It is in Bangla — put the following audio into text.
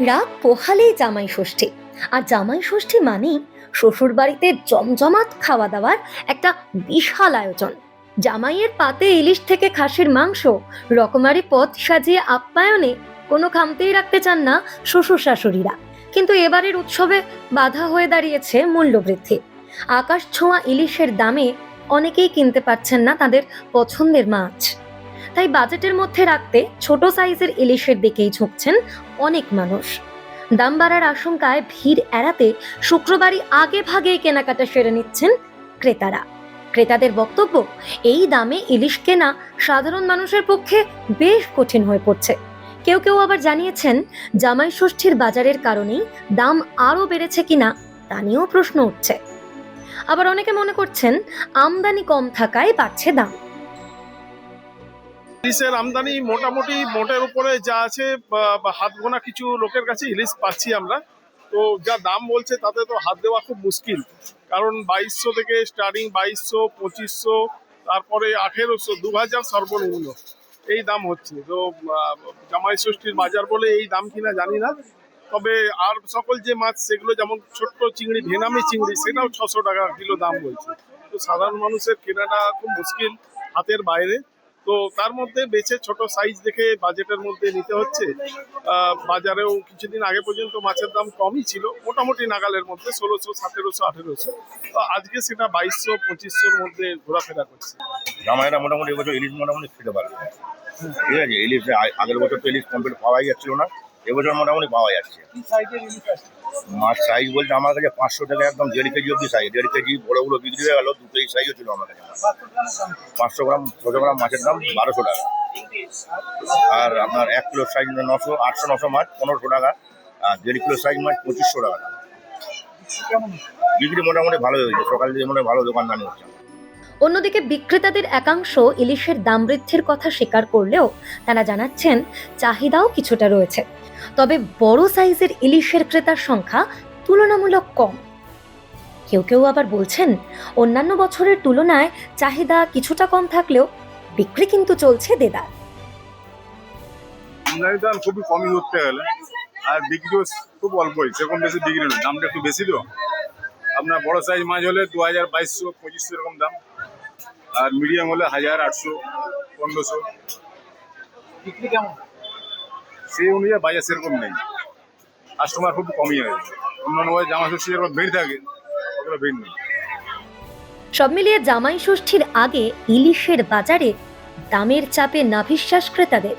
রাগ পোহালেই জামাই ষষ্ঠী। আর জামাই ষষ্ঠী মানেই শ্বশুর বাড়িতে জমজমাট খাওয়া দাওয়ার একটা বিশাল আয়োজন। জামাইয়ের পাতে ইলিশ থেকে খাসির মাংস, রকমারি পদ সাজিয়ে আপ্যায়নে কোনো খামতেই রাখতে চান না শ্বশুর শাশুড়িরা। কিন্তু এবারের উৎসবে বাধা হয়ে দাঁড়িয়েছে মূল্যবৃদ্ধি। আকাশ ছোঁয়া ইলিশের দামে অনেকেই কিনতে পারছেন না তাদের পছন্দের মাছ। তাই বাজেটের মধ্যে রাখতে ছোট সাইজের ইলিশের দিকেই ঝুঁকছেন অনেক মানুষ। দাম বাড়ার আশঙ্কায় ভিড় এড়াতে শুক্রবারই আগে ভাগেই কেনাকাটা সেরে নিচ্ছেন ক্রেতারা। ক্রেতাদের বক্তব্য, এই দামে ইলিশ কেনা সাধারণ মানুষের পক্ষে বেশ কঠিন হয়ে পড়ছে। কেউ কেউ আবার জানিয়েছেন, জামাই ষষ্ঠীর বাজারের কারণেই দাম আরও বেড়েছে কিনা তা নিয়েও প্রশ্ন উঠছে। আবার অনেকে মনে করছেন, আমদানি কম থাকায় বাড়ছে দাম। ইলিশের আমদানি মোটামুটি মোটের উপরে যা আছে হাত গোনা কিছু লোকের কাছে ইলিশ পাচ্ছি আমরা। তো যা দাম বলছে তাতে তো হাত দেওয়া খুব মুশকিল, কারণ 2200 থেকে স্টার্টিং, 2200, 2500, তারপরে 1800, 2000 সর্বনিম্ন এই দাম হচ্ছে। তো জামাই ষষ্ঠীর বাজার বলে এই দাম কিনা জানি না। তবে আর সকল যে মাছ সেগুলো, যেমন ছোট্ট চিংড়ি, ভেনামি চিংড়ি, সেটাও 600 টাকা কিলো দাম বলছে। তো সাধারণ মানুষের কেনাটা খুব মুশকিল, হাতের বাইরে। তো তার মধ্যে বেছে ছোট সাইজ দেখে বাজেটের মধ্যে নিতে হচ্ছে। বাজারেও কিছুদিন আগে পর্যন্ত মাছের দাম কমই ছিল, মোটামুটি নাগালের মধ্যে 1600, 1700, 1800। তো আজকে সেটা 2200, 2500-র মধ্যে ঘোরাফেরা করছে। জামাইরা মোটামুটি এবছর ইলিশ মোটামুটি খেতে পারবে, ঠিক আছে। ইলিশ আগের বছর তো ইলিশ কমপ্লিট পাওয়াই যাচ্ছিল না, এবছর মোটামুটি পাওয়া যাচ্ছে। মাছ সাইজ বলতে আমার কাছে 500 টাকা একদম 1.5 কেজি অব্দি সাইজ। 1.5 কেজি বড়গুলো বিক্রি হয়ে গেল, 2 কেজি সাইজও ছিল আমার কাছে। 500 গ্রাম 600 গ্রাম মাছের দাম 1200 টাকা। আর আপনার 1 কিলো সাইজ 800-900 মাছ 1500 টাকা। আর 1.5 কিলো সাইজ মাছ 2500 টাকা। বিক্রি মোটামুটি ভালোই হয়েছে, সকাল থেকে মনে হয় ভালো দোকানদানি হচ্ছে। অন্যদিকে বিক্রেতাদের একাংশ ইলিশের দাম বৃদ্ধির কথা স্বীকার করলেও তারা জানাচ্ছেন, চাহিদাও কিছুটা রয়েছে। তবে বড় সাইজের ইলিশের ক্রেতার সংখ্যা তুলনামূলক কম। কেউ কেউ আবার বলছেন, অন্যান্য বছরের তুলনায় চাহিদা কিছুটা কম থাকলেও বিক্রি কিন্তু চলছে দেদার। আমদানি দাম খুবই কমই ধরতে গেলে, আর বিক্রিও খুব অল্পই, সেরকম বেশি বিক্রি নয়। দামটা একটু বেশি তো। আপনার বড় সাইজ মাছ হলে 2000, 2200, 2500 এরকম দাম। আর মিডিয়াম হলে 1000, 800, 1500। বিক্রি কেমন সেই অনুযায়ী বাজার সেরকম নেই, কাস্টমার খুব কমই হয়। অন্যান্য জামা ষষ্ঠী যেরকম ভিড় থাকে, ওগুলো ভিড় নেই। সব মিলিয়ে জামাই ষষ্ঠীর আগে ইলিশের বাজারে দামের চাপে নাভিশ্বাস ক্রেতাদের।